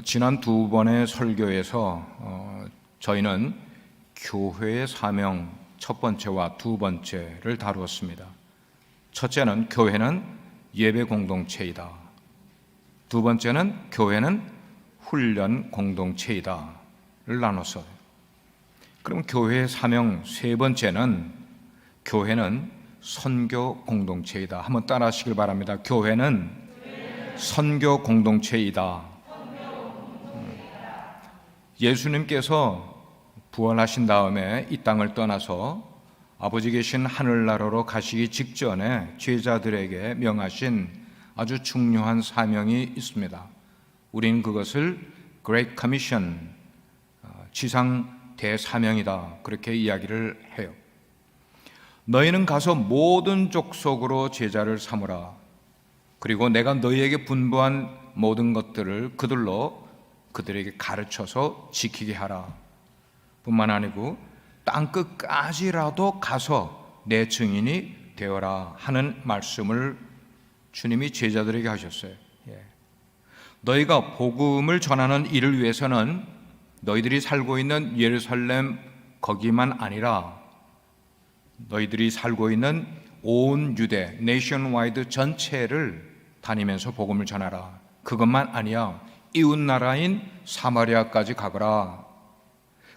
지난 두 번의 설교에서 저희는 교회의 사명 첫 번째와 두 번째를 다루었습니다. 첫째는 교회는 예배 공동체이다. 두 번째는 교회는 훈련 공동체이다를 나눴어요. 그럼 교회의 사명 세 번째는 교회는 선교 공동체이다. 한번 따라 하시길 바랍니다. 교회는 선교 공동체이다. 예수님께서 부활하신 다음에 이 땅을 떠나서 아버지 계신 하늘나라로 가시기 직전에 제자들에게 명하신 아주 중요한 사명이 있습니다. 우리는 그것을 Great Commission, 지상 대사명이다, 그렇게 이야기를 해요. 너희는 가서 모든 족속으로 제자를 삼으라. 그리고 내가 너희에게 분부한 모든 것들을 그들에게 가르쳐서 지키게 하라. 뿐만 아니고 땅끝까지라도 가서 내 증인이 되어라 하는 말씀을 주님이 제자들에게 하셨어요. 너희가 복음을 전하는 일을 위해서는 너희들이 살고 있는 예루살렘 거기만 아니라 너희들이 살고 있는 온 유대, 네이션와이드 전체를 다니면서 복음을 전하라. 그것만 아니야. 이웃 나라인 사마리아까지 가거라.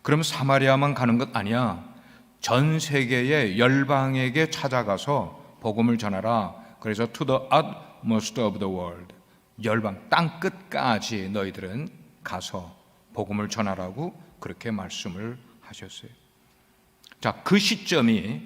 그럼 사마리아만 가는 것 아니야. 전 세계의 열방에게 찾아가서 복음을 전하라. 그래서 to the utmost of the world, 열방 땅 끝까지 너희들은 가서 복음을 전하라고 그렇게 말씀을 하셨어요. 자, 그 시점이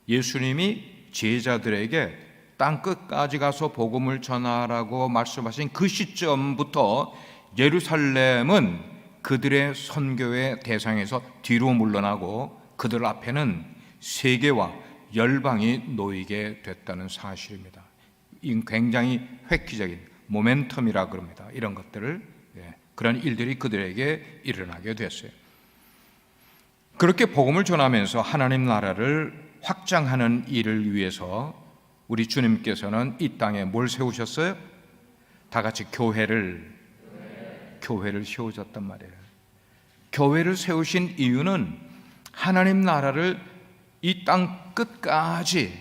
예수님이 제자들에게 땅 끝까지 가서 복음을 전하라고 말씀하신 그 시점부터 예루살렘은 그들의 선교의 대상에서 뒤로 물러나고 그들 앞에는 세계와 열방이 놓이게 됐다는 사실입니다. 이 굉장히 획기적인 모멘텀이라 그럽니다. 이런 것들을, 그런 일들이 그들에게 일어나게 됐어요. 그렇게 복음을 전하면서 하나님 나라를 확장하는 일을 위해서 우리 주님께서는 이 땅에 뭘 세우셨어요? 다 같이 교회를 세우셨단 말이에요. 교회를 세우신 이유는 하나님 나라를 이 땅 끝까지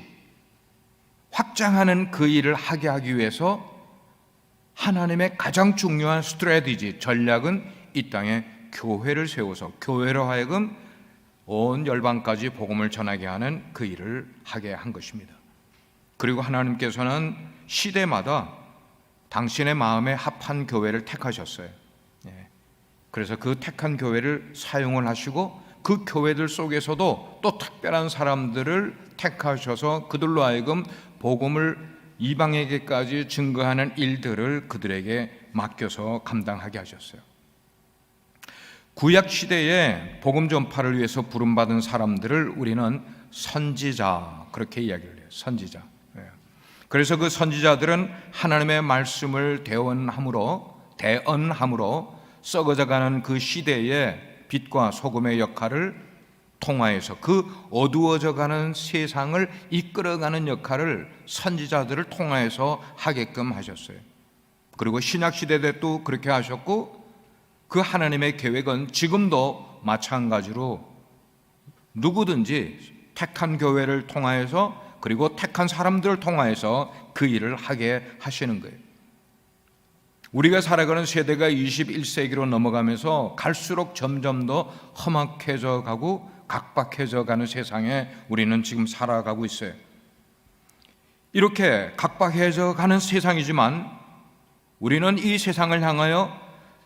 확장하는 그 일을 하게 하기 위해서 하나님의 가장 중요한 스트래티지, 전략은 이 땅에 교회를 세워서 교회로 하여금 온 열방까지 복음을 전하게 하는 그 일을 하게 한 것입니다. 그리고 하나님께서는 시대마다 당신의 마음에 합한 교회를 택하셨어요. 그래서 그 택한 교회를 사용을 하시고 그 교회들 속에서도 또 특별한 사람들을 택하셔서 그들로 하여금 복음을 이방에게까지 증거하는 일들을 그들에게 맡겨서 감당하게 하셨어요. 구약 시대에 복음 전파를 위해서 부름받은 사람들을 우리는 선지자, 그렇게 이야기를 해요. 선지자. 그래서 그 선지자들은 하나님의 말씀을 대언함으로 썩어져가는 그 시대에 빛과 소금의 역할을 통하여서 그 어두워져가는 세상을 이끌어가는 역할을 선지자들을 통하여서 하게끔 하셨어요. 그리고 신약 시대 때 또 그렇게 하셨고, 그 하나님의 계획은 지금도 마찬가지로 누구든지 택한 교회를 통하여서, 그리고 택한 사람들을 통하여서 그 일을 하게 하시는 거예요. 우리가 살아가는 세대가 21세기로 넘어가면서 갈수록 점점 더 험악해져 가고 각박해져 가는 세상에 우리는 지금 살아가고 있어요. 이렇게 각박해져 가는 세상이지만 우리는 이 세상을 향하여,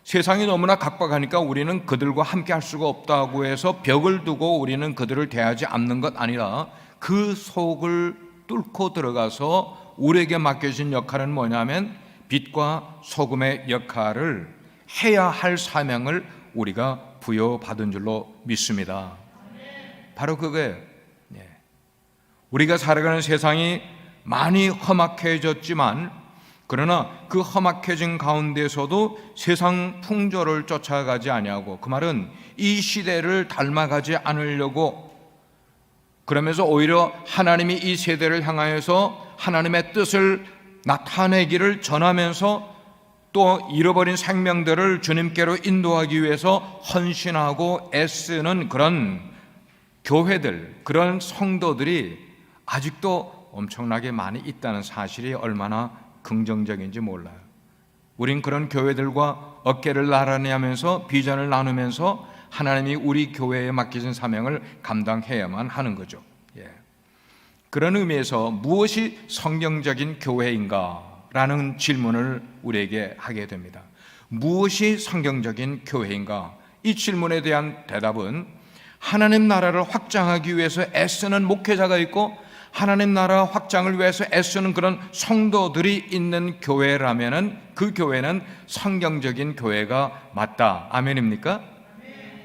세상이 너무나 각박하니까 우리는 그들과 함께 할 수가 없다고 해서 벽을 두고 우리는 그들을 대하지 않는 것 아니라 그 속을 뚫고 들어가서 우리에게 맡겨진 역할은 뭐냐면 빛과 소금의 역할을 해야 할 사명을 우리가 부여받은 줄로 믿습니다. 바로 그거예요. 우리가 살아가는 세상이 많이 험악해졌지만, 그러나 그 험악해진 가운데서도 세상 풍조를 쫓아가지 아니하고, 그 말은 이 시대를 닮아가지 않으려고, 그러면서 오히려 하나님이 이 세대를 향하여서 하나님의 뜻을 나타내기를 전하면서 또 잃어버린 생명들을 주님께로 인도하기 위해서 헌신하고 애쓰는 그런 교회들, 그런 성도들이 아직도 엄청나게 많이 있다는 사실이 얼마나 긍정적인지 몰라요. 우린 그런 교회들과 어깨를 나란히 하면서 비전을 나누면서 하나님이 우리 교회에 맡기신 사명을 감당해야만 하는 거죠. 그런 의미에서 무엇이 성경적인 교회인가? 라는 질문을 우리에게 하게 됩니다. 무엇이 성경적인 교회인가? 이 질문에 대한 대답은 하나님 나라를 확장하기 위해서 애쓰는 목회자가 있고 하나님 나라 확장을 위해서 애쓰는 그런 성도들이 있는 교회라면은 그 교회는 성경적인 교회가 맞다. 아멘입니까?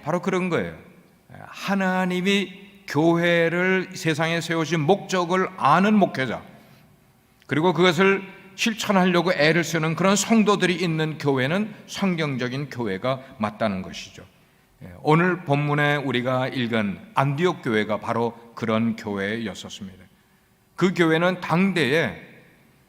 바로 그런 거예요. 하나님이 교회를 세상에 세우신 목적을 아는 목회자, 그리고 그것을 실천하려고 애를 쓰는 그런 성도들이 있는 교회는 성경적인 교회가 맞다는 것이죠. 오늘 본문에 우리가 읽은 안디옥 교회가 바로 그런 교회였었습니다. 그 교회는 당대에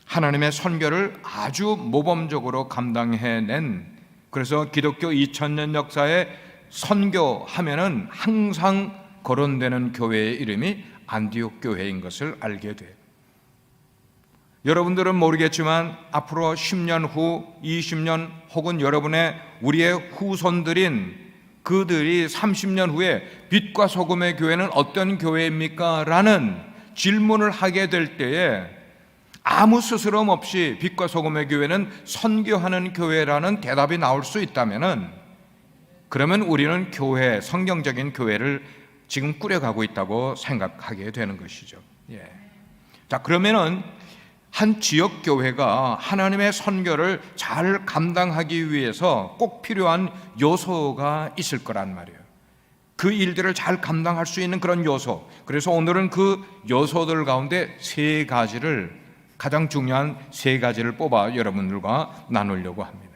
하나님의 선교를 아주 모범적으로 감당해낸, 그래서 기독교 2000년 역사에 선교하면은 항상 거론되는 교회의 이름이 안디옥 교회인 것을 알게 돼요. 여러분들은 모르겠지만 앞으로 10년 후, 20년 혹은 우리의 후손들인 그들이 30년 후에 빛과 소금의 교회는 어떤 교회입니까? 라는 질문을 하게 될 때에 아무 스스럼 없이 빛과 소금의 교회는 선교하는 교회라는 대답이 나올 수 있다면은, 그러면 우리는 교회, 성경적인 교회를 지금 꾸려가고 있다고 생각하게 되는 것이죠. 자, 그러면은 한 지역 교회가 하나님의 선교를 잘 감당하기 위해서 꼭 필요한 요소가 있을 거란 말이에요. 그 일들을 잘 감당할 수 있는 그런 요소. 그래서 오늘은 그 요소들 가운데 가장 중요한 세 가지를 뽑아 여러분들과 나누려고 합니다.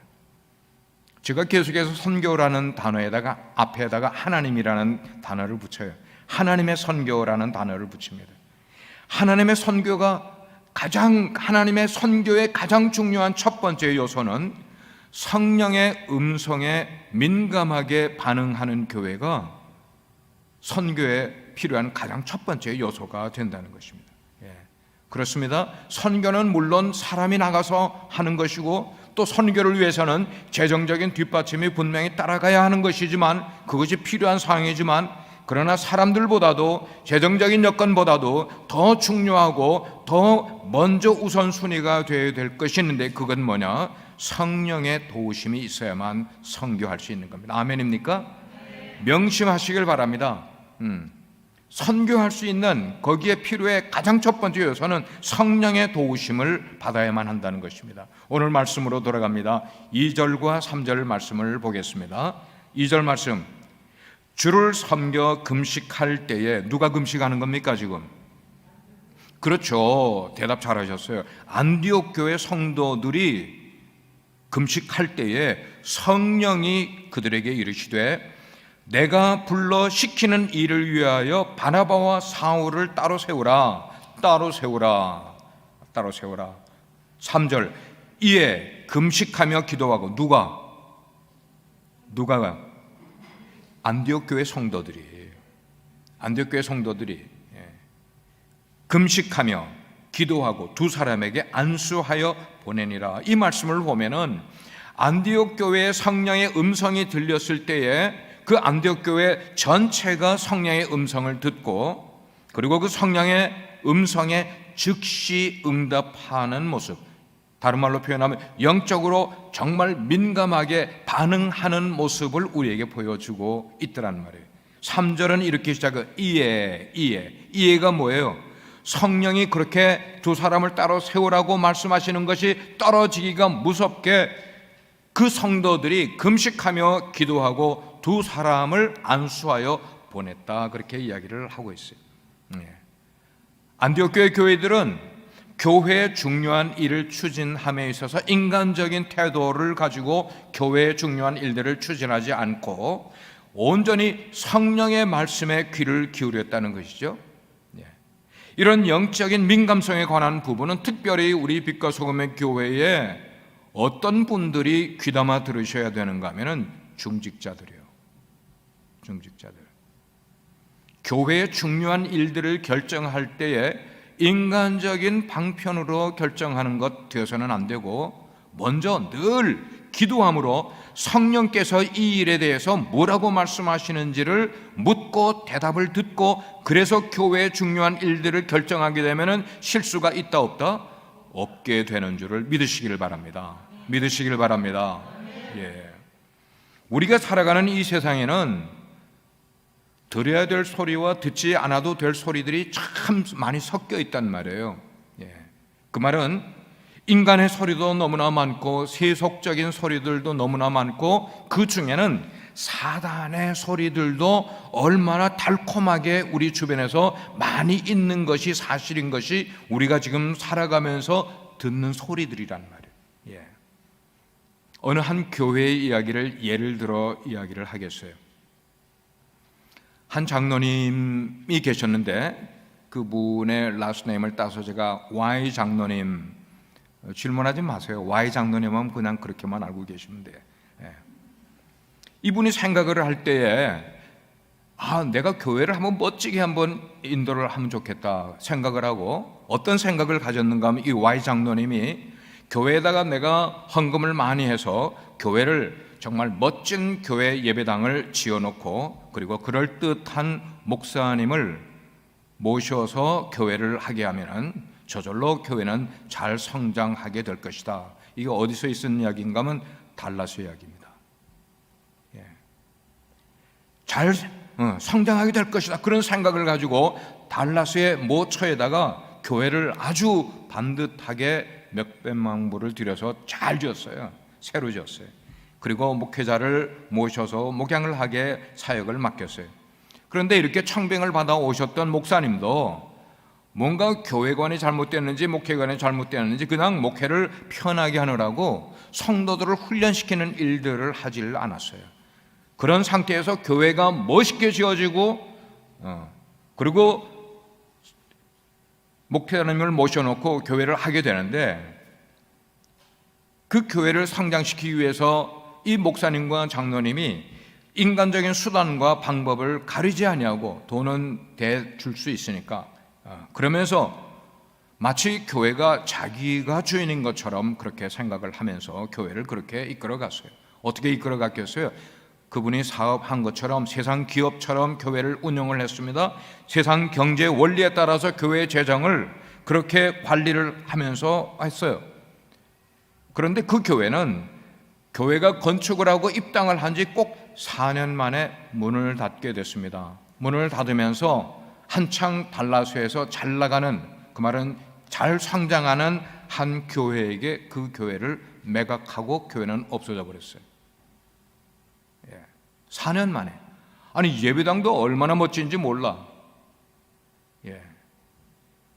제가 계속해서 선교라는 단어에다가 앞에다가 하나님이라는 단어를 붙여요. 하나님의 선교라는 단어를 붙입니다. 하나님의 선교의 가장 중요한 첫 번째 요소는 성령의 음성에 민감하게 반응하는 교회가 선교에 필요한 가장 첫 번째 요소가 된다는 것입니다. 그렇습니다. 선교는 물론 사람이 나가서 하는 것이고 또 선교를 위해서는 재정적인 뒷받침이 분명히 따라가야 하는 것이지만, 그것이 필요한 상황이지만, 그러나 사람들보다도 재정적인 여건보다도 더 중요하고 더 먼저 우선순위가 되어야 될 것이 있는데, 그건 뭐냐? 성령의 도우심이 있어야만 선교할 수 있는 겁니다. 아멘입니까? 명심하시길 바랍니다. 선교할 수 있는 거기에 필요해 가장 첫 번째 요소는 성령의 도우심을 받아야만 한다는 것입니다. 오늘 말씀으로 돌아갑니다. 2절과 3절 말씀을 보겠습니다. 2절 말씀, 주를 섬겨 금식할 때에, 누가 금식하는 겁니까 지금? 그렇죠. 대답 잘하셨어요. 안디옥 교회 성도들이 금식할 때에 성령이 그들에게 이르시되 내가 불러 시키는 일을 위하여 바나바와 사울을 따로 세우라. 3절, 이에 금식하며 기도하고. 누가? 안디옥 교회 성도들이 금식하며 기도하고 두 사람에게 안수하여 보내니라. 이 말씀을 보면은 안디옥 교회의 성령의 음성이 들렸을 때에 그 안디옥 교회 전체가 성령의 음성을 듣고, 그리고 그 성령의 음성에 즉시 응답하는 모습, 다른 말로 표현하면 영적으로 정말 민감하게 반응하는 모습을 우리에게 보여주고 있더란 말이에요. 3절은 이렇게 시작해요. 이해가 뭐예요? 성령이 그렇게 두 사람을 따로 세우라고 말씀하시는 것이 떨어지기가 무섭게 그 성도들이 금식하며 기도하고 두 사람을 안수하여 보냈다, 그렇게 이야기를 하고 있어요. 안디옥 교회 교회들은 교회의 중요한 일을 추진함에 있어서 인간적인 태도를 가지고 교회의 중요한 일들을 추진하지 않고 온전히 성령의 말씀에 귀를 기울였다는 것이죠. 이런 영적인 민감성에 관한 부분은 특별히 우리 빛과 소금의 교회에 어떤 분들이 귀담아 들으셔야 되는가 하면은 중직자들이에요. 중직자들. 교회의 중요한 일들을 결정할 때에 인간적인 방편으로 결정하는 것 되어서는 안 되고, 먼저 늘 기도함으로 성령께서 이 일에 대해서 뭐라고 말씀하시는지를 묻고 대답을 듣고, 그래서 교회의 중요한 일들을 결정하게 되면 실수가 있다 없다? 없게 되는 줄을 믿으시기를 바랍니다. 믿으시기를 바랍니다. 예. 우리가 살아가는 이 세상에는 들어야 될 소리와 듣지 않아도 될 소리들이 참 많이 섞여 있단 말이에요. 예. 그 말은 인간의 소리도 너무나 많고 세속적인 소리들도 너무나 많고, 그 중에는 사단의 소리들도 얼마나 달콤하게 우리 주변에서 많이 있는 것이 사실인 것이 우리가 지금 살아가면서 듣는 소리들이란 말이에요. 예. 어느 한 교회의 이야기를 예를 들어 이야기를 하겠어요. 한 장로님이 계셨는데 그분의 라스트네임을 따서 제가 Y 장로님, 질문하지 마세요. Y 장로님 하면 그냥 그렇게만 알고 계시면 돼요. 예. 이분이 생각을 할 때에 내가 교회를 한번 멋지게 한번 인도를 하면 좋겠다 생각을 하고, 어떤 생각을 가졌는가 하면 이 Y 장로님이 교회에다가 내가 헌금을 많이 해서 교회를 정말 멋진 교회 예배당을 지어놓고, 그리고 그럴듯한 목사님을 모셔서 교회를 하게 하면은 저절로 교회는 잘 성장하게 될 것이다. 이게 어디서 있은 이야기인가 하면 달라스 이야기입니다. 예. 잘 성장하게 될 것이다, 그런 생각을 가지고 달라스의 모처에다가 교회를 아주 반듯하게 몇백만 불을 들여서 잘 지었어요. 새로 지었어요. 그리고 목회자를 모셔서 목양을 하게 사역을 맡겼어요. 그런데 이렇게 청빙을 받아 오셨던 목사님도 뭔가 교회관이 잘못됐는지 목회관이 잘못됐는지 그냥 목회를 편하게 하느라고 성도들을 훈련시키는 일들을 하질 않았어요. 그런 상태에서 교회가 멋있게 지어지고 그리고 목회자님을 모셔놓고 교회를 하게 되는데, 그 교회를 성장시키기 위해서 이 목사님과 장로님이 인간적인 수단과 방법을 가리지 아니하고 돈은 대줄 수 있으니까 그러면서 마치 교회가 자기가 주인인 것처럼 그렇게 생각을 하면서 교회를 그렇게 이끌어갔어요. 어떻게 이끌어갔겠어요? 그분이 사업한 것처럼 세상 기업처럼 교회를 운영을 했습니다. 세상 경제 원리에 따라서 교회 재정을 그렇게 관리를 하면서 했어요. 그런데 그 교회는 교회가 건축을 하고 입당을 한 지 꼭 4년 만에 문을 닫게 됐습니다. 문을 닫으면서 한창 달라스에서 잘 나가는, 그 말은 잘 성장하는 한 교회에게 그 교회를 매각하고 교회는 없어져 버렸어요. 4년 만에. 아니, 예배당도 얼마나 멋진지 몰라.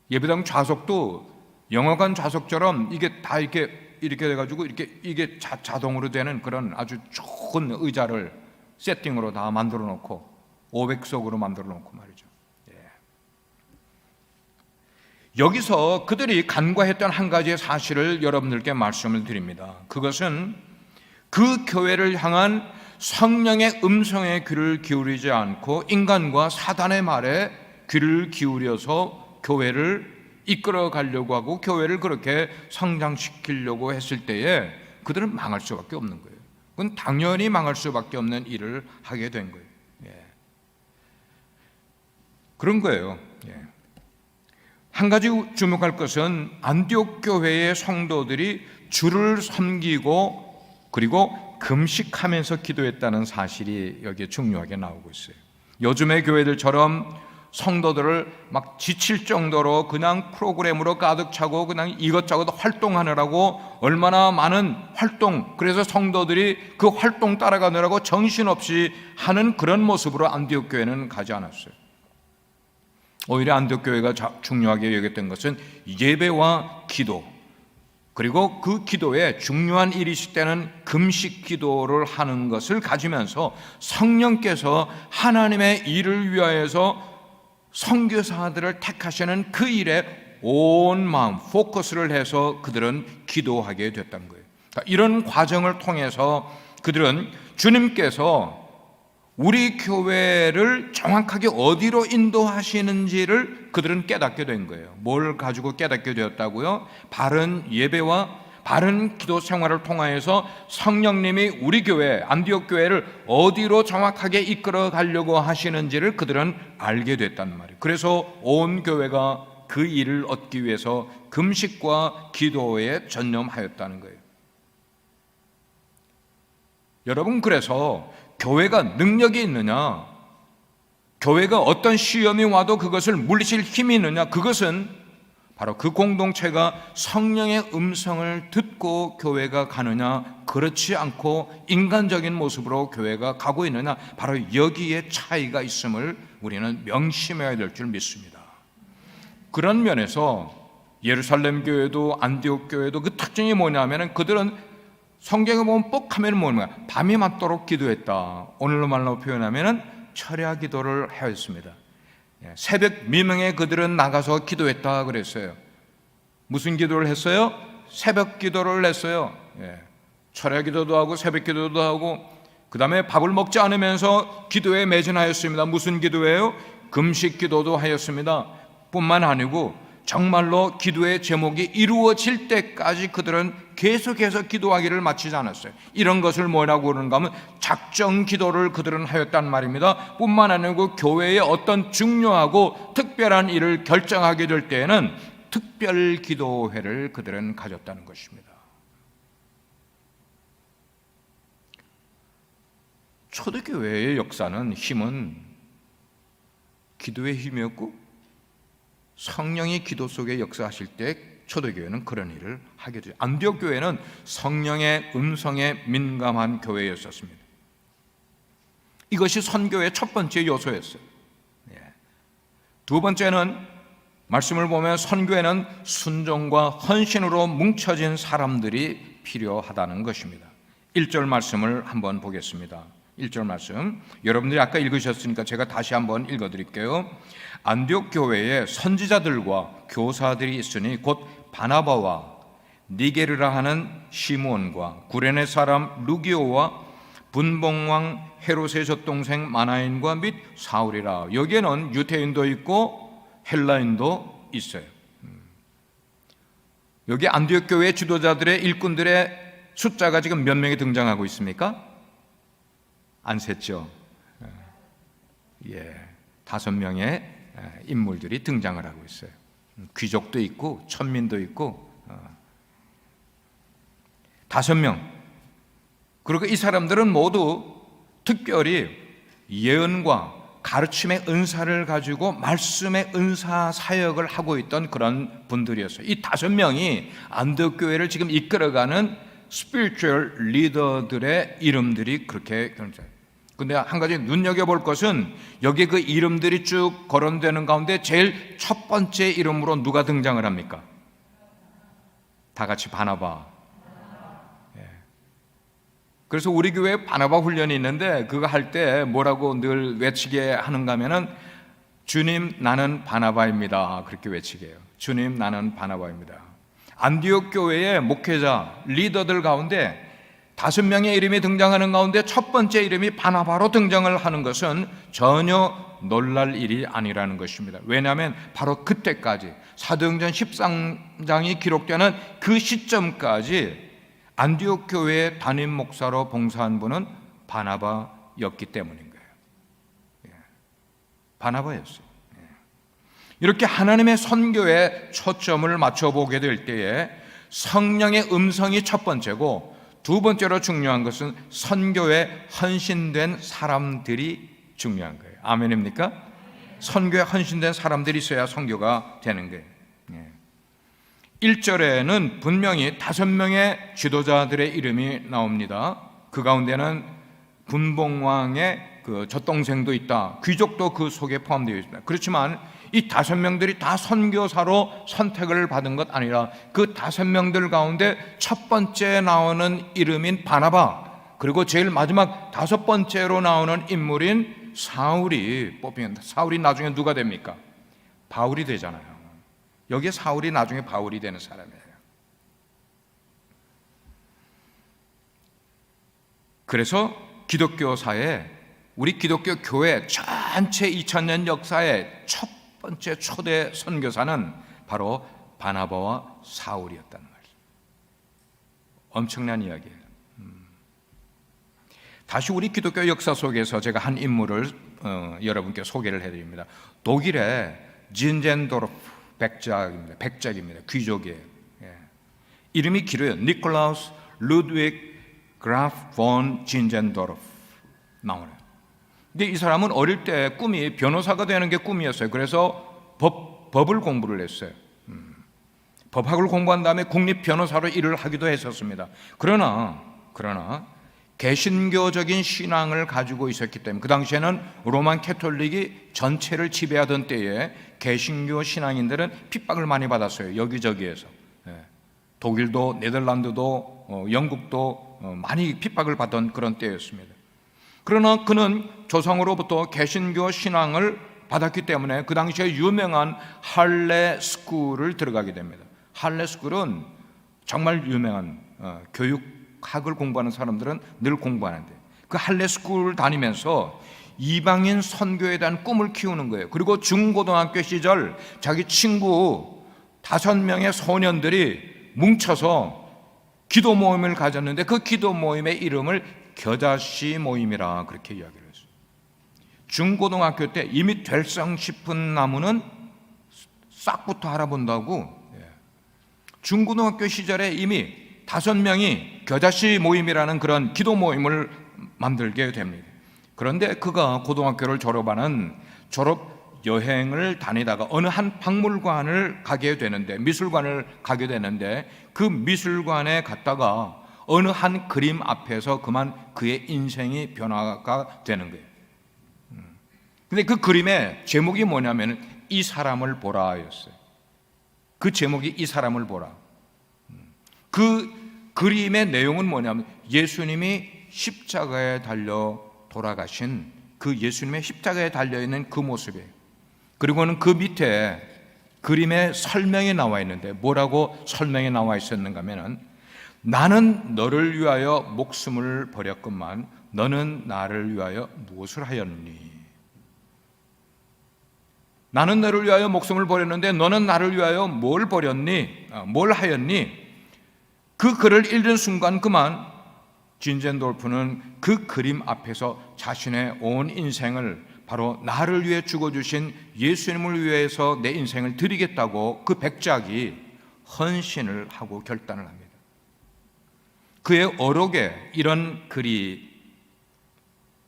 예배당 좌석도 영화관 좌석처럼 이게 다 이렇게 돼가지고 이게 자동으로 되는 그런 아주 좋은 의자를 세팅으로 다 만들어 놓고 500석으로 만들어 놓고 말이죠. 여기서 그들이 간과했던 한 가지의 사실을 여러분들께 말씀을 드립니다. 그것은 그 교회를 향한 성령의 음성에 귀를 기울이지 않고 인간과 사단의 말에 귀를 기울여서 교회를 이끌어 가려고 하고 교회를 그렇게 성장시키려고 했을 때에 그들은 망할 수밖에 없는 거예요. 그건 당연히 망할 수밖에 없는 일을 하게 된 거예요. 그런 거예요. 한 가지 주목할 것은 안디옥 교회의 성도들이 주를 섬기고 그리고 금식하면서 기도했다는 사실이 여기에 중요하게 나오고 있어요. 요즘의 교회들처럼 성도들을 막 지칠 정도로 그냥 프로그램으로 가득 차고 그냥 이것저것 활동하느라고 얼마나 많은 활동, 그래서 성도들이 그 활동 따라가느라고 정신없이 하는 그런 모습으로 안디옥 교회는 가지 않았어요. 오히려 안디옥 교회가 중요하게 여겼던 것은 예배와 기도, 그리고 그 기도에 중요한 일이 있을 때는 금식 기도를 하는 것을 가지면서 성령께서 하나님의 일을 위하여서 선교사들을 택하시는 그 일에 온 마음, 포커스를 해서 그들은 기도하게 됐던 거예요. 이런 과정을 통해서 그들은 주님께서 우리 교회를 정확하게 어디로 인도하시는지를 그들은 깨닫게 된 거예요. 뭘 가지고 깨닫게 되었다고요? 바른 예배와 바른 기도 생활을 통하여서 성령님이 우리 교회, 안디옥 교회를 어디로 정확하게 이끌어 가려고 하시는지를 그들은 알게 됐단 말이에요. 그래서 온 교회가 그 일을 얻기 위해서 금식과 기도에 전념하였다는 거예요. 여러분, 그래서 교회가 능력이 있느냐, 교회가 어떤 시험이 와도 그것을 물리칠 힘이 있느냐, 그것은 바로 그 공동체가 성령의 음성을 듣고 교회가 가느냐, 그렇지 않고 인간적인 모습으로 교회가 가고 있느냐, 바로 여기에 차이가 있음을 우리는 명심해야 될 줄 믿습니다. 그런 면에서 예루살렘 교회도 안디옥 교회도 그 특징이 뭐냐면 그들은 성경에 보면 뻑 하면 뭐냐, 밤이 맞도록 기도했다. 오늘로 말로 표현하면 철야 기도를 하였습니다. 새벽 미명에 그들은 나가서 기도했다 그랬어요. 무슨 기도를 했어요? 새벽 기도를 했어요. 철야 기도도 하고 새벽 기도도 하고, 그 다음에 밥을 먹지 않으면서 기도에 매진하였습니다. 무슨 기도예요? 금식 기도도 하였습니다. 뿐만 아니고 정말로 기도의 제목이 이루어질 때까지 그들은 계속해서 기도하기를 마치지 않았어요. 이런 것을 뭐라고 그러는가 하면 작정 기도를 그들은 하였단 말입니다. 뿐만 아니고 교회의 어떤 중요하고 특별한 일을 결정하게 될 때에는 특별 기도회를 그들은 가졌다는 것입니다. 초대교회의 역사는 힘은 기도의 힘이었고, 성령이 기도 속에 역사하실 때 초대교회는 그런 일을 하게 되죠. 안디옥 교회는 성령의 음성에 민감한 교회였었습니다. 이것이 선교의 첫 번째 요소였어요. 두 번째는 말씀을 보면 선교에는 순종과 헌신으로 뭉쳐진 사람들이 필요하다는 것입니다. 1절 말씀을 한번 보겠습니다. 1절 말씀, 여러분들이 아까 읽으셨으니까 제가 다시 한번 읽어드릴게요. 안디옥 교회에 선지자들과 교사들이 있으니 곧 바나바와 니게르라 하는 시므온과 구레네 사람 루기오와 분봉왕 헤롯의 젖동생 마나인과 및 사울이라. 여기에는 유대인도 있고 헬라인도 있어요. 여기 안디옥 교회 지도자들의 일꾼들의 숫자가 지금 몇 명이 등장하고 있습니까? 안 셌죠? 5명의 인물들이 등장을 하고 있어요. 귀족도 있고 천민도 있고 5명. 그리고 이 사람들은 모두 특별히 예언과 가르침의 은사를 가지고 말씀의 은사 사역을 하고 있던 그런 분들이었어요. 이 5명이 안디옥 교회를 지금 이끌어가는 스피리추얼 리더들의 이름들이 그렇게 결정돼요. 근데 한 가지 눈여겨볼 것은 여기 그 이름들이 쭉 거론되는 가운데 제일 첫 번째 이름으로 누가 등장을 합니까? 다 같이 바나바. 그래서 우리 교회에 바나바 훈련이 있는데 그거 할 때 뭐라고 늘 외치게 하는가 하면은 주님 나는 바나바입니다. 그렇게 외치게 해요. 주님 나는 바나바입니다. 안디옥 교회의 목회자 리더들 가운데 5명의 이름이 등장하는 가운데 첫 번째 이름이 바나바로 등장을 하는 것은 전혀 놀랄 일이 아니라는 것입니다. 왜냐하면 바로 그때까지 사도행전 13장이 기록되는 그 시점까지 안디옥 교회의 담임 목사로 봉사한 분은 바나바였기 때문인 거예요. 바나바였어요. 이렇게 하나님의 선교에 초점을 맞춰보게 될 때에 성령의 음성이 첫 번째고, 두 번째로 중요한 것은 선교에 헌신된 사람들이 중요한 거예요. 아멘입니까? 선교에 헌신된 사람들이 있어야 선교가 되는 거예요. 1절에는 분명히 5명의 지도자들의 이름이 나옵니다. 그 가운데는 분봉왕의 그 젖동생도 있다. 귀족도 그 속에 포함되어 있습니다. 그렇지만 이 5명들이 다 선교사로 선택을 받은 것 아니라 그 5명들 가운데 첫 번째 나오는 이름인 바나바, 그리고 제일 마지막 5번째로 나오는 인물인 사울이 뽑힌다. 사울이 나중에 누가 됩니까? 바울이 되잖아요. 여기에 사울이 나중에 바울이 되는 사람이에요. 그래서 기독교사에, 우리 기독교 교회 전체 2000년 역사의 첫 번째 초대 선교사는 바로 바나바와 사울이었다는 말이죠. 엄청난 이야기예요. 다시 우리 기독교 역사 속에서 제가 한 인물을 여러분께 소개를 해드립니다. 독일의 진젠도르프 백작입니다. 귀족이에요. 예. 이름이 길어요. 니콜라우스 루드윅 그라프 폰 진젠도르프 나오네요. 근데 이 사람은 어릴 때 꿈이 변호사가 되는 게 꿈이었어요. 그래서 법을 공부를 했어요. 법학을 공부한 다음에 국립 변호사로 일을 하기도 했었습니다. 그러나 개신교적인 신앙을 가지고 있었기 때문에, 그 당시에는 로만 캐톨릭이 전체를 지배하던 때에 개신교 신앙인들은 핍박을 많이 받았어요. 여기저기에서. 독일도, 네덜란드도, 영국도 많이 핍박을 받던 그런 때였습니다. 그러나 그는 조상으로부터 개신교 신앙을 받았기 때문에 그 당시에 유명한 할레 스쿨을 들어가게 됩니다. 할레 스쿨은 정말 유명한 교육학을 공부하는 사람들은 늘 공부하는데, 그 할레 스쿨을 다니면서 이방인 선교에 대한 꿈을 키우는 거예요. 그리고 중고등학교 시절 자기 친구 5명의 소년들이 뭉쳐서 기도 모임을 가졌는데, 그 기도 모임의 이름을 겨자씨 모임이라 그렇게 이야기를 했어요. 중고등학교 때 이미 될성 싶은 나무는 싹부터 알아본다고, 중고등학교 시절에 이미 5명이 겨자씨 모임이라는 그런 기도 모임을 만들게 됩니다. 그런데 그가 고등학교를 졸업하는 졸업 여행을 다니다가 어느 한 박물관을 가게 되는데, 미술관을 가게 되는데, 그 미술관에 갔다가 어느 한 그림 앞에서 그만 그의 인생이 변화가 되는 거예요. 근데 그 그림의 제목이 뭐냐면 이 사람을 보라였어요. 그 제목이 이 사람을 보라. 그 그림의 내용은 뭐냐면 예수님이 십자가에 달려 돌아가신 그 예수님의 십자가에 달려있는 그 모습이에요. 그리고는 그 밑에 그림에 설명이 나와 있는데, 뭐라고 설명이 나와 있었는가 하면은, 나는 너를 위하여 목숨을 버렸건만 너는 나를 위하여 무엇을 하였니? 나는 너를 위하여 목숨을 버렸는데 너는 나를 위하여 뭘 버렸니? 뭘 하였니? 그 글을 읽는 순간 그만 진젠도르프는 그 그림 앞에서 자신의 온 인생을 바로 나를 위해 죽어주신 예수님을 위해서 내 인생을 드리겠다고 그 백작이 헌신을 하고 결단을 합니다. 그의 어록에 이런 글이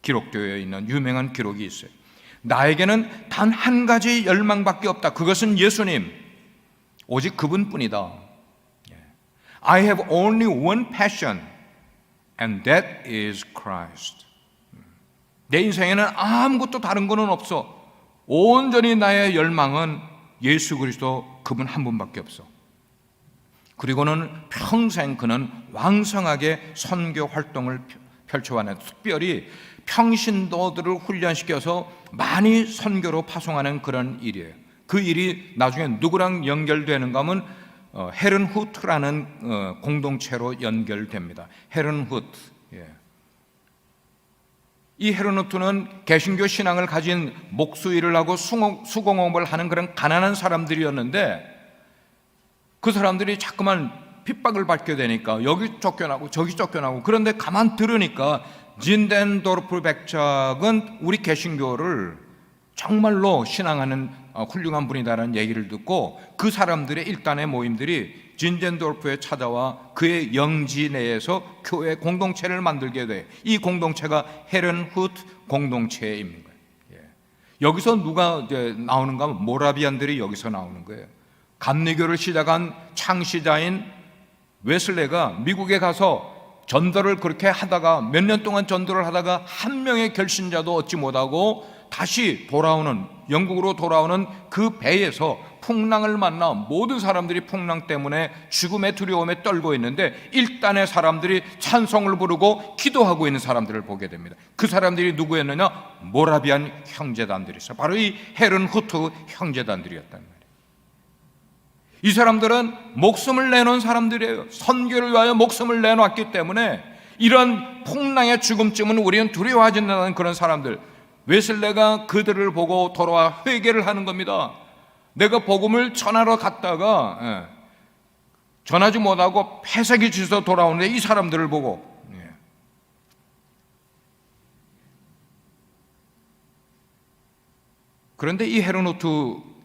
기록되어 있는 유명한 기록이 있어요. 나에게는 단 한 가지 열망밖에 없다. 그것은 예수님, 오직 그분뿐이다. I have only one passion, and that is Christ. 내 인생에는 아무것도 다른 거는 없어. 온전히 나의 열망은 예수 그리스도 그분 한 분밖에 없어. 그리고는 평생 그는 왕성하게 선교 활동을 펼쳐가는, 특별히 평신도들을 훈련시켜서 많이 선교로 파송하는 그런 일이에요. 그 일이 나중에 누구랑 연결되는가 하면 헤른후트라는 공동체로 연결됩니다. 헤른후트. 이 헤른후트는 개신교 신앙을 가진 목수일을 하고 수공업을 하는 그런 가난한 사람들이었는데, 그 사람들이 자꾸만 핍박을 받게 되니까 여기 쫓겨나고 저기 쫓겨나고, 그런데 가만 들으니까 진젠도르프 백작은 우리 개신교를 정말로 신앙하는 훌륭한 분이다라는 얘기를 듣고, 그 사람들의 일단의 모임들이 진젠도르프에 찾아와 그의 영지 내에서 교회 공동체를 만들게 돼. 이 공동체가 헤른후트 공동체입니다. 여기서 누가 이제 나오는가 하면 모라비안들이 여기서 나오는 거예요. 감리교를 시작한 창시자인 웨슬레가 미국에 가서 전도를 그렇게 하다가 몇 년 동안 전도를 하다가 한 명의 결신자도 얻지 못하고 다시 돌아오는, 영국으로 돌아오는 그 배에서 풍랑을 만나 모든 사람들이 풍랑 때문에 죽음의 두려움에 떨고 있는데, 일단의 사람들이 찬송을 부르고 기도하고 있는 사람들을 보게 됩니다. 그 사람들이 누구였느냐? 모라비안 형제단들이 있어요. 바로 이 헤른후트 형제단들이었단 말이에요. 이 사람들은 목숨을 내놓은 사람들이에요. 선교를 위하여 목숨을 내놓았기 때문에 이런 풍랑의 죽음쯤은 우리는 두려워하지 않는 그런 사람들, 웨슬레가 그들을 보고 돌아와 회개를 하는 겁니다. 내가 복음을 전하러 갔다가 전하지 못하고 폐색이 지서 돌아오는데 이 사람들을 보고, 그런데 이 헤르노트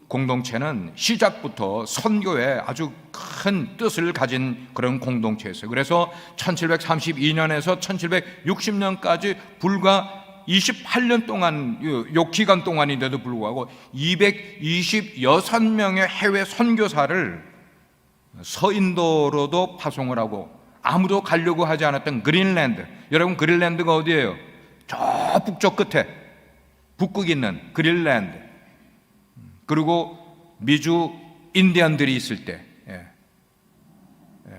공동체는 시작부터 선교에 아주 큰 뜻을 가진 그런 공동체였어요. 그래서 1732년에서 1760년까지 불과 28년 동안, 요 기간 동안인데도 불구하고 226명의 해외 선교사를 서인도로도 파송을 하고, 아무도 가려고 하지 않았던 그린랜드, 여러분 그린랜드가 어디예요? 저 북쪽 끝에 북극이 있는 그린랜드, 그리고 미주 인디언들이 있을 때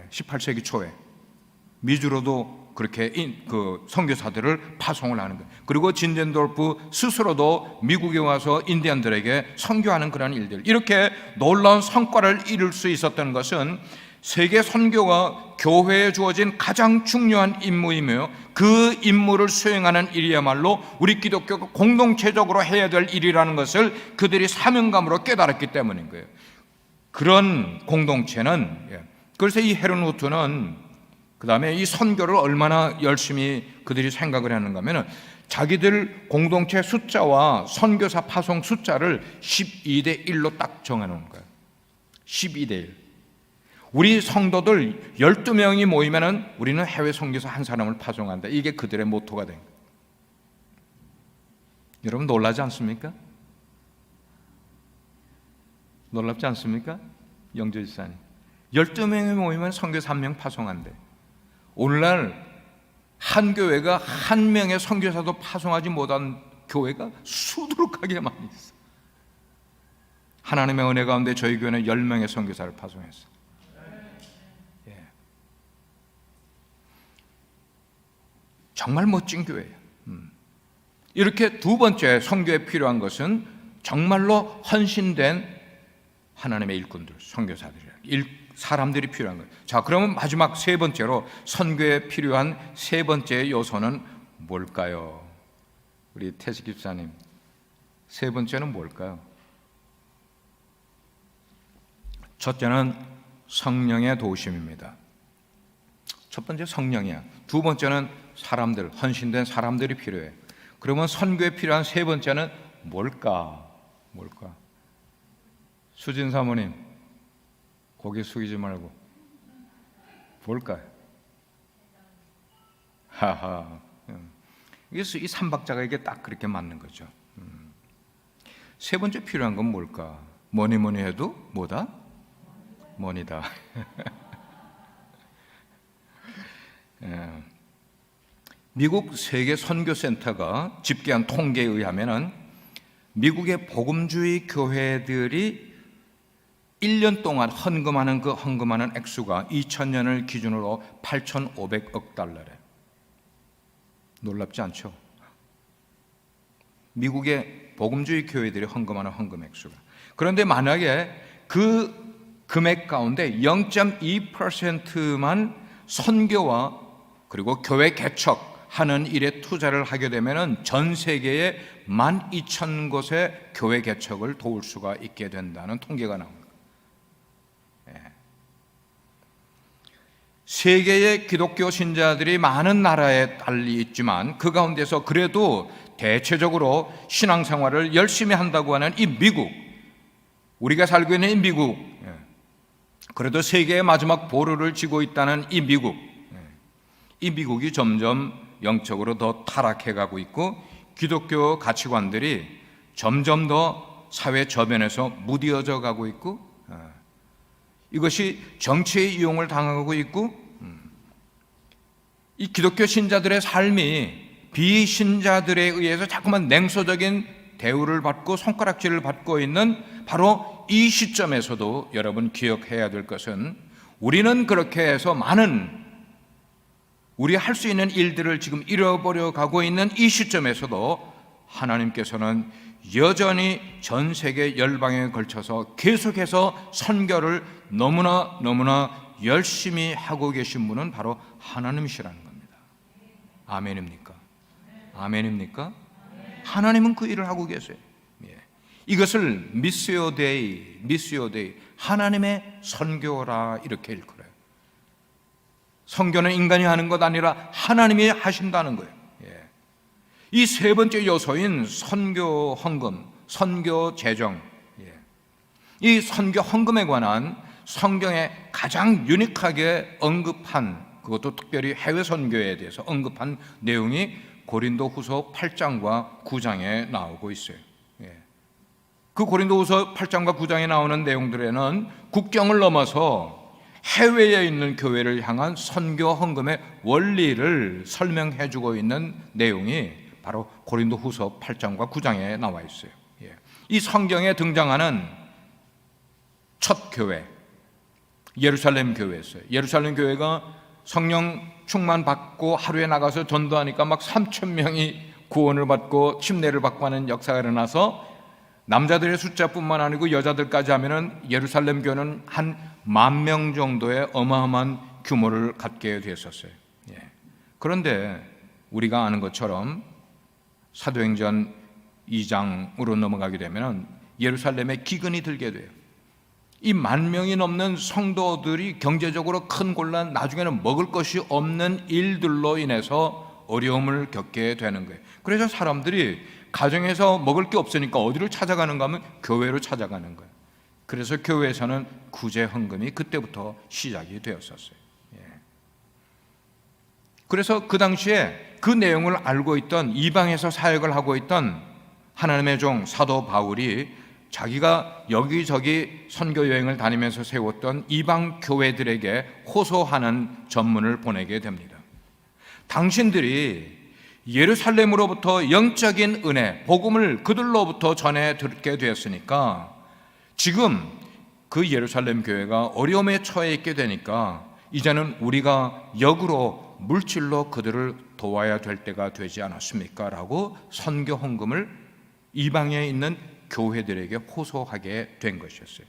18세기 초에 미주로도 그렇게 그 선교사들을 파송을 하는 거예요. 그리고 진젠도르프 스스로도 미국에 와서 인디언들에게 선교하는 그런 일들, 이렇게 놀라운 성과를 이룰 수 있었던 것은 세계 선교가 교회에 주어진 가장 중요한 임무이며, 그 임무를 수행하는 일이야말로 우리 기독교가 공동체적으로 해야 될 일이라는 것을 그들이 사명감으로 깨달았기 때문인 거예요. 그런 공동체는, 그래서 이 헤르노트는 그 다음에 이 선교를 얼마나 열심히 그들이 생각을 하는가 하면, 자기들 공동체 숫자와 선교사 파송 숫자를 12대 1로 딱 정해놓은 거예요. 12대 1. 우리 성도들 12명이 모이면은 우리는 해외 선교사 한 사람을 파송한다. 이게 그들의 모토가 된 거예요. 여러분 놀라지 않습니까? 놀랍지 않습니까? 영조 지사님, 12명이 모이면 선교사 1명 파송한대. 오늘날 한 교회가 한 명의 선교사도 파송하지 못한 교회가 수두룩하게 많이 있어. 하나님의 은혜 가운데 저희 교회는 10명의 선교사를 파송했어. 정말 멋진 교회예요. 이렇게 두 번째 선교에 필요한 것은 정말로 헌신된 하나님의 일꾼들, 선교사들이라, 사람들이 필요한 거예요. 자, 그러면 마지막 세 번째로 선교에 필요한 세 번째 요소는 뭘까요? 우리 태식 집사님, 세 번째는 뭘까요? 첫째는 성령의 도우심입니다. 첫 번째 성령이야. 두 번째는 사람들, 헌신된 사람들이 필요해. 그러면 선교에 필요한 세 번째는 뭘까? 수진 사모님, 고개 숙이지 말고 뭘까요? 하하. 이 삼박자가 이게 딱 그렇게 맞는 거죠. 세 번째 필요한 건 뭘까? 뭐니 해도 뭐다? 뭐니다. 미국 세계 선교센터가 집계한 통계에 의하면 미국의 복음주의 교회들이 1년 동안 헌금하는 그 헌금하는 액수가 2000년을 기준으로 8,500억 달러래. 놀랍지 않죠? 미국의 복음주의 교회들이 헌금하는 헌금 액수가. 그런데 만약에 그 금액 가운데 0.2%만 선교와 그리고 교회 개척하는 일에 투자를 하게 되면 전 세계에 12,000곳의 교회 개척을 도울 수가 있게 된다는 통계가 나옵니다. 세계의 기독교 신자들이 많은 나라에 달리 있지만 그 가운데서 그래도 대체적으로 신앙생활을 열심히 한다고 하는 이 미국, 우리가 살고 있는 이 미국, 그래도 세계의 마지막 보루를 쥐고 있다는 이 미국, 이 미국이 점점 영적으로 더 타락해 가고 있고 기독교 가치관들이 점점 더 사회 저변에서 무뎌져 가고 있고, 이것이 정치에 이용을 당하고 있고, 이 기독교 신자들의 삶이 비신자들에 의해서 자꾸만 냉소적인 대우를 받고 손가락질을 받고 있는 바로 이 시점에서도 여러분 기억해야 될 것은, 우리는 그렇게 해서 많은 우리 할 수 있는 일들을 지금 잃어버려 가고 있는 이 시점에서도 하나님께서는 여전히 전 세계 열방에 걸쳐서 계속해서 선교를 너무나 열심히 하고 계신 분은 바로 하나님이시라는 겁니다. 아멘입니까? 아멘입니까? 하나님은 그 일을 하고 계세요. 예. 이것을 미스요 데이, 하나님의 선교라 이렇게 일컬어요. 선교는 인간이 하는 것 아니라 하나님이 하신다는 거예요. 예. 이 세 번째 요소인 선교 헌금, 선교 재정, 예. 이 선교 헌금에 관한 성경에 가장 유니크하게 언급한, 그것도 특별히 해외 선교에 대해서 언급한 내용이 고린도후서 8장과 9장에 나오고 있어요. 예. 그 고린도후서 8장과 9장에 나오는 내용들에는 국경을 넘어서 해외에 있는 교회를 향한 선교 헌금의 원리를 설명해 주고 있는 내용이 바로 고린도후서 8장과 9장에 나와 있어요. 예. 이 성경에 등장하는 첫 교회, 예루살렘 교회였어요. 예루살렘 교회가 성령 충만 받고 하루에 나가서 전도하니까 막 3,000명이 구원을 받고 침례를 받고 하는 역사가 일어나서 남자들의 숫자뿐만 아니고 여자들까지 하면은 예루살렘 교회는 한 10,000명 정도의 어마어마한 규모를 갖게 되었었어요. 예. 그런데 우리가 아는 것처럼 사도행전 2장으로 넘어가게 되면은 예루살렘에 기근이 들게 돼요. 이 10,000명이 넘는 성도들이 경제적으로 큰 곤란, 나중에는 먹을 것이 없는 일들로 인해서 어려움을 겪게 되는 거예요. 그래서 사람들이 가정에서 먹을 게 없으니까 어디를 찾아가는가 하면 교회로 찾아가는 거예요. 그래서 교회에서는 구제 헌금이 그때부터 시작이 되었었어요. 예. 그래서 그 당시에 그 내용을 알고 있던, 이방에서 사역을 하고 있던 하나님의 종 사도 바울이 자기가 여기저기 선교 여행을 다니면서 세웠던 이방 교회들에게 호소하는 전문을 보내게 됩니다. 당신들이 예루살렘으로부터 영적인 은혜, 복음을 그들로부터 전해 듣게 되었으니까 지금 그 예루살렘 교회가 어려움에 처해 있게 되니까 이제는 우리가 역으로 물질로 그들을 도와야 될 때가 되지 않았습니까? 라고 선교 헌금을 이방에 있는 교회들에게 호소하게 된 것이었어요.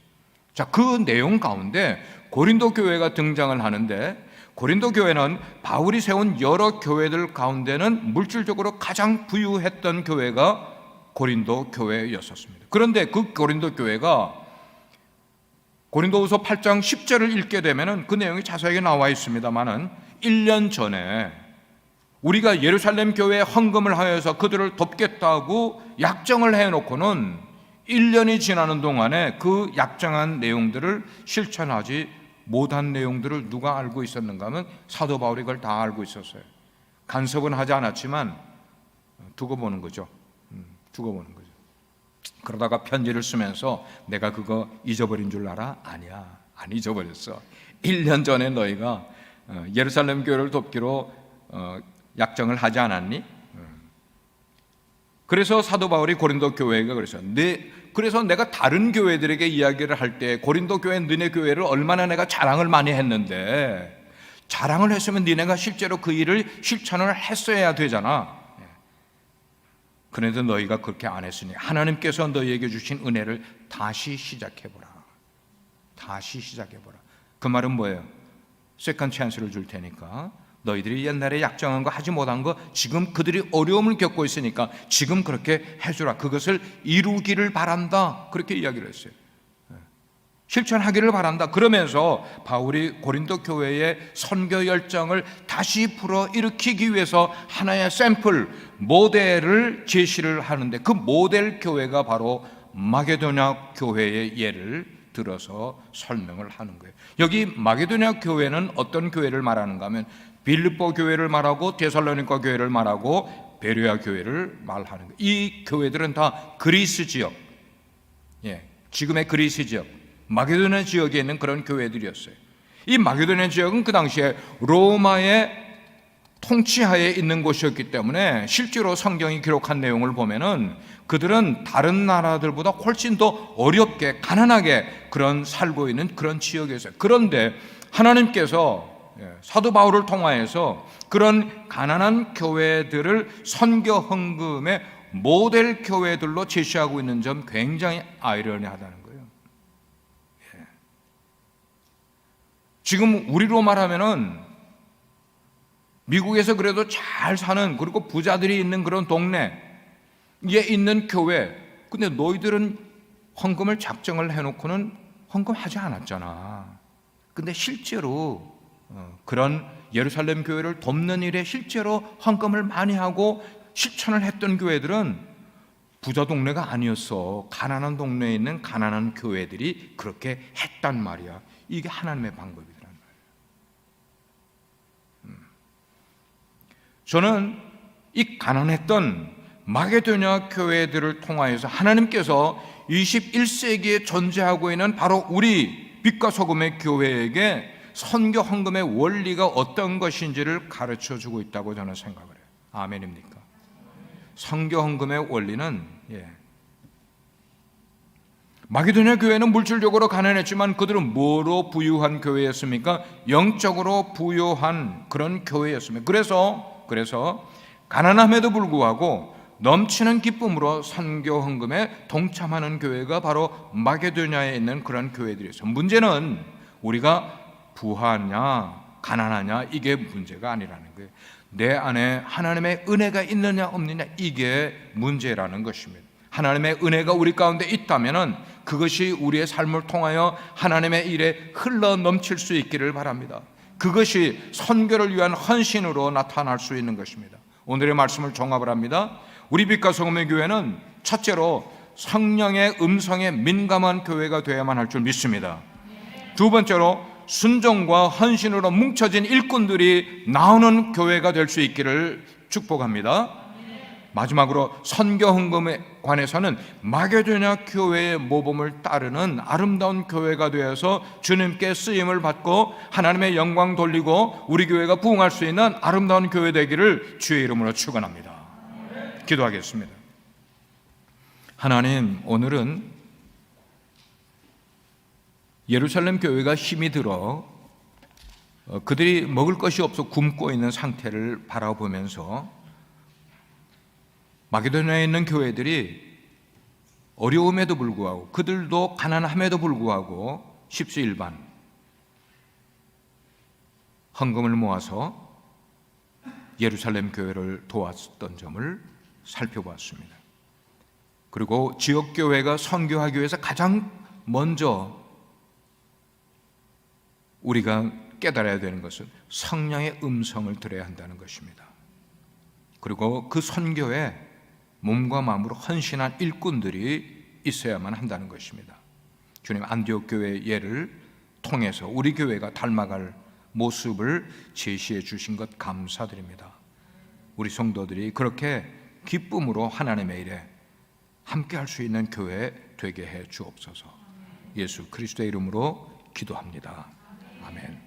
자, 그 내용 가운데 고린도 교회가 등장을 하는데, 고린도 교회는 바울이 세운 여러 교회들 가운데는 물질적으로 가장 부유했던 교회가 고린도 교회였었습니다. 그런데 그 고린도 교회가 고린도후서 8장 10절을 읽게 되면 그 내용이 자세하게 나와 있습니다만은 1년 전에 우리가 예루살렘 교회에 헌금을 하여서 그들을 돕겠다고 약정을 해놓고는 1년이 지나는 동안에 그 약정한 내용들을 실천하지 못한 내용들을 누가 알고 있었는가 하면 사도 바울이 그걸 다 알고 있었어요. 간섭은 하지 않았지만 두고 보는 거죠. 두고 보는 거죠. 그러다가 편지를 쓰면서 내가 그거 잊어버린 줄 알아? 아니야, 안 잊어버렸어. 1년 전에 너희가 예루살렘 교회를 돕기로 약정을 하지 않았니? 그래서 사도 바울이 고린도 교회가 그래서 내가 다른 교회들에게 이야기를 할 때 고린도 교회, 너네 교회를 얼마나 내가 자랑을 많이 했는데, 자랑을 했으면 너네가 실제로 그 일을 실천을 했어야 되잖아. 그런데 너희가 그렇게 안 했으니 하나님께서 너희에게 주신 은혜를 다시 시작해보라. 다시 시작해보라. 그 말은 뭐예요? 세컨 찬스를 줄 테니까 너희들이 옛날에 약정한 거 하지 못한 거 지금 그들이 어려움을 겪고 있으니까 지금 그렇게 해주라. 그것을 이루기를 바란다. 그렇게 이야기를 했어요. 실천하기를 바란다. 그러면서 바울이 고린도 교회의 선교 열정을 다시 불어일으키기 위해서 하나의 샘플, 모델을 제시를 하는데, 그 모델 교회가 바로 마게도냐 교회의 예를 들어서 설명을 하는 거예요. 여기 마게도냐 교회는 어떤 교회를 말하는가 하면 빌립보 교회를 말하고 데살로니가 교회를 말하고 베레아 교회를 말하는 거예요. 이 교회들은 다 그리스 지역, 지금의 그리스 지역, 마게도냐 지역에 있는 그런 교회들이었어요. 이 마게도냐 지역은 그 당시에 로마의 통치하에 있는 곳이었기 때문에 실제로 성경이 기록한 내용을 보면은 그들은 다른 나라들보다 훨씬 더 어렵게 가난하게 그런 살고 있는 그런 지역이었어요. 그런데 하나님께서 사도 바울을 통하여서 그런 가난한 교회들을 선교 헌금의 모델 교회들로 제시하고 있는 점 굉장히 아이러니하다는 거예요. 지금 우리로 말하면은 미국에서 그래도 잘 사는, 그리고 부자들이 있는 그런 동네에 있는 교회, 근데 너희들은 헌금을 작정을 해놓고는 헌금하지 않았잖아. 근데 실제로 그런 예루살렘 교회를 돕는 일에 실제로 헌금을 많이 하고 실천을 했던 교회들은 부자 동네가 아니었어. 가난한 동네에 있는 가난한 교회들이 그렇게 했단 말이야. 이게 하나님의 방법이더란 말이에요. 저는 이 가난했던 마게도냐 교회들을 통하여서 하나님께서 21세기에 존재하고 있는 바로 우리 빛과 소금의 교회에게 선교 헌금의 원리가 어떤 것인지를 가르쳐 주고 있다고 저는 생각을 해요. 아멘입니까? 선교 헌금의 원리는 마게도냐 교회는 물질적으로 가난했지만 그들은 뭐로 부유한 교회였습니까? 영적으로 부유한 그런 교회였습니다. 그래서 가난함에도 불구하고 넘치는 기쁨으로 선교 헌금에 동참하는 교회가 바로 마게도냐에 있는 그런 교회들이었어요. 문제는 우리가 부하냐 가난하냐 이게 문제가 아니라는 거예요. 내 안에 하나님의 은혜가 있느냐 없느냐 이게 문제라는 것입니다. 하나님의 은혜가 우리 가운데 있다면 그것이 우리의 삶을 통하여 하나님의 일에 흘러 넘칠 수 있기를 바랍니다. 그것이 선교를 위한 헌신으로 나타날 수 있는 것입니다. 오늘의 말씀을 종합을 합니다. 우리 빛과 소금의 교회는 첫째로 성령의 음성에 민감한 교회가 되어야만 할 줄 믿습니다. 두 번째로 순종과 헌신으로 뭉쳐진 일꾼들이 나오는 교회가 될 수 있기를 축복합니다. 마지막으로 선교 헌금에 관해서는 마게도냐 교회의 모범을 따르는 아름다운 교회가 되어서 주님께 쓰임을 받고 하나님의 영광 돌리고 우리 교회가 부흥할 수 있는 아름다운 교회 되기를 주의 이름으로 축원합니다. 기도하겠습니다. 하나님, 오늘은 예루살렘 교회가 힘이 들어 그들이 먹을 것이 없어 굶고 있는 상태를 바라보면서 마게도냐에 있는 교회들이 어려움에도 불구하고 그들도 가난함에도 불구하고 십시일반 헌금을 모아서 예루살렘 교회를 도왔던 점을 살펴보았습니다. 그리고 지역교회가 선교하기 위해서 가장 먼저 우리가 깨달아야 되는 것은 성령의 음성을 들어야 한다는 것입니다. 그리고 그 선교에 몸과 마음으로 헌신한 일꾼들이 있어야만 한다는 것입니다. 주님, 안디옥 교회의 예를 통해서 우리 교회가 닮아갈 모습을 제시해 주신 것 감사드립니다. 우리 성도들이 그렇게 기쁨으로 하나님의 일에 함께 할 수 있는 교회 되게 해 주옵소서. 예수 그리스도의 이름으로 기도합니다. 아멘.